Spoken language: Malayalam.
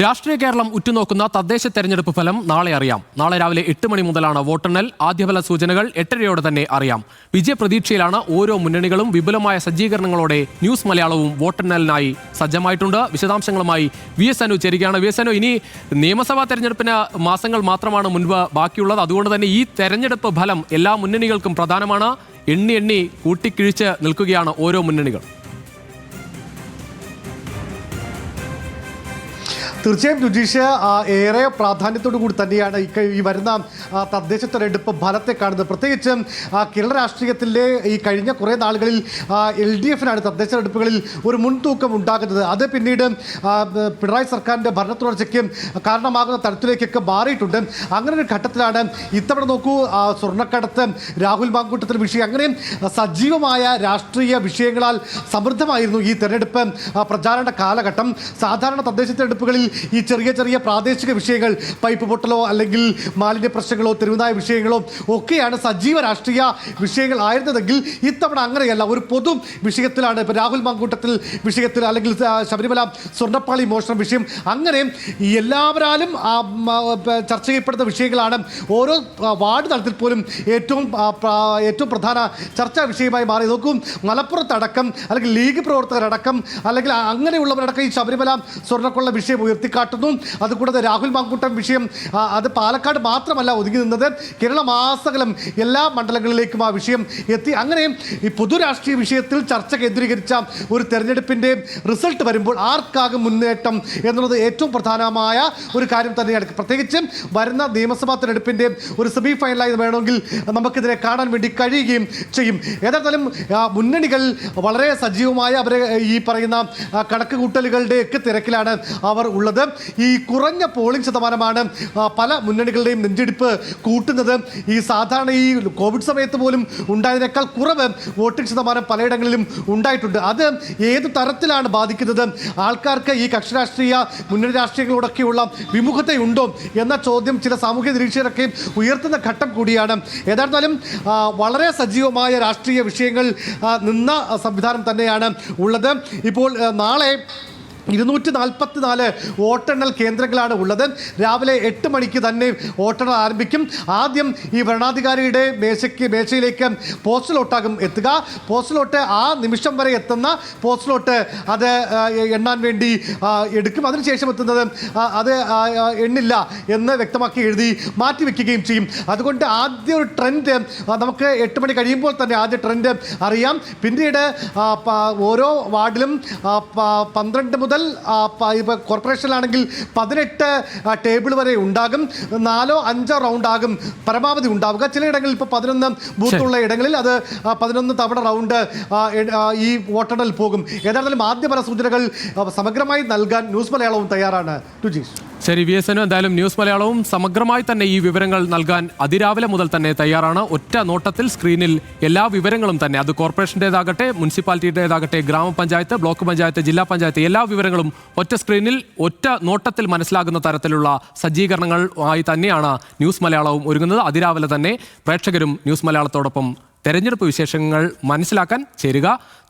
രാഷ്ട്രീയ കേരളം ഉറ്റുനോക്കുന്ന തദ്ദേശ തെരഞ്ഞെടുപ്പ് ഫലം നാളെ അറിയാം. നാളെ രാവിലെ 8 മണി മുതലാണ് വോട്ടെണ്ണൽ. ആദ്യഫല സൂചനകൾ 8:30 തന്നെ അറിയാം. വിജയപ്രതീക്ഷയിലാണ് ഓരോ മുന്നണികളും. വിപുലമായ സജ്ജീകരണങ്ങളോടെ ന്യൂസ് മലയാളവും വോട്ടെണ്ണലിനായി സജ്ജമായിട്ടുണ്ട്. വിശദാംശങ്ങളുമായി VS അനു ചേരുകയാണ്. VS അനു, ഇനി നിയമസഭാ തെരഞ്ഞെടുപ്പിന് മാസങ്ങൾ മാത്രമാണ് മുൻപ് ബാക്കിയുള്ളത്. അതുകൊണ്ട് തന്നെ ഈ തെരഞ്ഞെടുപ്പ് ഫലം എല്ലാ മുന്നണികൾക്കും പ്രധാനമാണ്. എണ്ണി കൂട്ടിക്കിഴിച്ച് നിൽക്കുകയാണ് ഓരോ മുന്നണികൾ. തീർച്ചയായും രുചീഷ്, ഏറെ പ്രാധാന്യത്തോടു കൂടി തന്നെയാണ് ഈ വരുന്ന തദ്ദേശ തെരഞ്ഞെടുപ്പ് ഫലത്തെ കാണുന്നത്. പ്രത്യേകിച്ച് കേരള രാഷ്ട്രീയത്തിലെ ഈ കഴിഞ്ഞ കുറേ നാളുകളിൽ LDFനാണ് തദ്ദേശ തെരഞ്ഞെടുപ്പുകളിൽ ഒരു മുൻതൂക്കം ഉണ്ടാകുന്നത്. അത് പിന്നീട് പിണറായി സർക്കാരിൻ്റെ ഭരണ തുടർച്ചയ്ക്ക് കാരണമാകുന്ന തരത്തിലേക്കൊക്കെ മാറിയിട്ടുണ്ട്. അങ്ങനെ ഒരു ഘട്ടത്തിലാണ് ഇത്തവണ നോക്കൂ, സ്വർണ്ണക്കടത്ത്, രാഹുൽ മാങ്കൂട്ടത്തിൽ വിഷയം, അങ്ങനെ സജീവമായ രാഷ്ട്രീയ വിഷയങ്ങളാൽ സമൃദ്ധമായിരുന്നു ഈ തെരഞ്ഞെടുപ്പ് പ്രചാരണ കാലഘട്ടം. സാധാരണ തദ്ദേശ തെരഞ്ഞെടുപ്പുകളിൽ ഈ ചെറിയ പ്രാദേശിക വിഷയങ്ങൾ, പൈപ്പ് പൊട്ടലോ അല്ലെങ്കിൽ മാലിന്യ പ്രശ്നങ്ങളോ തെരുവുനായ വിഷയങ്ങളോ ഒക്കെയാണ് സജീവ രാഷ്ട്രീയ വിഷയങ്ങൾ ആയിരുന്നതെങ്കിൽ ഇത്തവണ അങ്ങനെയല്ല. ഒരു പൊതു വിഷയത്തിലാണ്. ഇപ്പോൾ രാഹുൽ മാങ്കൂട്ടത്തിൽ വിഷയത്തിൽ അല്ലെങ്കിൽ ശബരിമല സ്വർണ്ണപ്പാളി മോഷണം വിഷയം, അങ്ങനെ എല്ലാവരാലും ചർച്ച ചെയ്യപ്പെടുന്ന വിഷയങ്ങളാണ്. ഓരോ വാർഡ് തലത്തിൽ പോലും ഏറ്റവും പ്രധാന ചർച്ചാ വിഷയമായി മാറി. നോക്കും, മലപ്പുറത്തടക്കം അല്ലെങ്കിൽ ലീഗ് പ്രവർത്തകരടക്കം അല്ലെങ്കിൽ അങ്ങനെയുള്ളവരടക്കം ഈ ശബരിമല സ്വർണ്ണക്കൊള്ള വിഷയം ഉയർത്തിക്കാട്ടുന്നു. അതുകൂടാതെ രാഹുൽ മാങ്കൂട്ടം വിഷയം, അത് പാലക്കാട് മാത്രമല്ല ഒതുങ്ങി നിന്നത്, കേരളമാസകലം എല്ലാ മണ്ഡലങ്ങളിലേക്കും ആ വിഷയം എത്തി. അങ്ങനെ ഈ പൊതുരാഷ്ട്രീയ വിഷയത്തിൽ ചർച്ച കേന്ദ്രീകരിച്ച ഒരു തെരഞ്ഞെടുപ്പിൻ്റെ റിസൾട്ട് വരുമ്പോൾ ആർക്കാകും മുന്നേറ്റം എന്നുള്ളത് ഏറ്റവും പ്രധാനമായ ഒരു കാര്യം തന്നെയാണ്. പ്രത്യേകിച്ചും വരുന്ന നിയമസഭാ തെരഞ്ഞെടുപ്പിൻ്റെ ഒരു സെമി ഫൈനലായി വേണമെങ്കിൽ നമുക്കിതിനെ കാണാൻ വേണ്ടി കഴിയുകയും ചെയ്യും. ഏതായാലും മുന്നണികൾ വളരെ സജീവമായ അവരെ ഈ പറയുന്ന കണക്ക് കൂട്ടലുകളുടെയൊക്കെ തിരക്കിലാണ് അവർ ഉള്ളത്. ഈ കുറഞ്ഞ പോളിംഗ് ശതമാനമാണ് പല മുന്നണികളുടെയും നെഞ്ചെടുപ്പ് കൂട്ടുന്നത്. ഈ സാധാരണ ഈ കോവിഡ് സമയത്ത് പോലും ഉണ്ടായതിനേക്കാൾ കുറവ് വോട്ടിംഗ് ശതമാനം പലയിടങ്ങളിലും ഉണ്ടായിട്ടുണ്ട്. അത് ഏത് തരത്തിലാണ് ബാധിക്കുന്നത്? ആൾക്കാർക്ക് ഈ കക്ഷി രാഷ്ട്രീയ മുന്നണി രാഷ്ട്രീയങ്ങളോടൊക്കെയുള്ള വിമുഖതയുണ്ടോ എന്ന ചോദ്യം ചില സാമൂഹ്യ നിരീക്ഷകരൊക്കെ ഉയർത്തുന്ന ഘട്ടം കൂടിയാണ്. ഏതായിരുന്നാലും വളരെ സജീവമായ രാഷ്ട്രീയ വിഷയങ്ങൾ നിന്ന സംവിധാനം തന്നെയാണ് ഉള്ളത്. ഇപ്പോൾ നാളെ 244 വോട്ടെണ്ണൽ കേന്ദ്രങ്ങളാണ് ഉള്ളത്. രാവിലെ 8 മണിക്ക് തന്നെ വോട്ടെണ്ണൽ ആരംഭിക്കും. ആദ്യം ഈ ഭരണാധികാരിയുടെ മേശയിലേക്ക് പോസ്റ്റൽ വോട്ടാകും എത്തുക. പോസ്റ്റൽ വോട്ട് ആ നിമിഷം വരെ എത്തുന്ന പോസ്റ്റൽ വോട്ട് അത് എണ്ണാൻ വേണ്ടി എടുക്കും. അതിനുശേഷം എത്തുന്നത് അത് എണ്ണില്ല എന്ന് വ്യക്തമാക്കി എഴുതി മാറ്റിവെക്കുകയും ചെയ്യും. അതുകൊണ്ട് ആദ്യ ഒരു ട്രെൻഡ് നമുക്ക് 8 മണി കഴിയുമ്പോൾ തന്നെ ആദ്യ ട്രെൻഡ് അറിയാം. പിന്നീട് ഓരോ വാർഡിലും 12 മുതൽ ഇപ്പോൾ കോർപ്പറേഷനിലാണെങ്കിൽ 18 ടേബിൾ വരെ ഉണ്ടാകും. 4-5 റൗണ്ട് ആകും പരമാവധി ഉണ്ടാവുക. ചിലയിടങ്ങളിൽ ഇപ്പോൾ 11 ബൂത്തുള്ള ഇടങ്ങളിൽ അത് 11 തവണ റൗണ്ട് ഈ വോട്ടെണ്ണൽ പോകും. ഏതായാലും ആദ്യഫല സൂചനകൾ സമഗ്രമായി നൽകാൻ ന്യൂസ് മലയാളവും തയ്യാറാണ്. രുചീഷ്, ശരി VS അനു, എന്തായാലും ന്യൂസ് മലയാളവും സമഗ്രമായി തന്നെ ഈ വിവരങ്ങൾ നൽകാൻ അതിരാവിലെ മുതൽ തന്നെ തയ്യാറാണ്. ഒറ്റ നോട്ടത്തിൽ സ്ക്രീനിൽ എല്ലാ വിവരങ്ങളും തന്നെ, അത് കോർപ്പറേഷൻ്റേതാകട്ടെ, മുനിസിപ്പാലിറ്റിയുടേതാകട്ടെ, ഗ്രാമപഞ്ചായത്ത്, ബ്ലോക്ക് പഞ്ചായത്ത്, ജില്ലാ പഞ്ചായത്ത്, എല്ലാ വിവരങ്ങളും ഒറ്റ സ്ക്രീനിൽ ഒറ്റ നോട്ടത്തിൽ മനസ്സിലാകുന്ന തരത്തിലുള്ള സജ്ജീകരണങ്ങൾ ആയി തന്നെയാണ് ന്യൂസ് മലയാളവും ഒരുങ്ങുന്നത്. അതിരാവിലെ തന്നെ പ്രേക്ഷകരും ന്യൂസ് മലയാളത്തോടൊപ്പം തെരഞ്ഞെടുപ്പ് വിശേഷങ്ങൾ മനസ്സിലാക്കാൻ ചേരുക.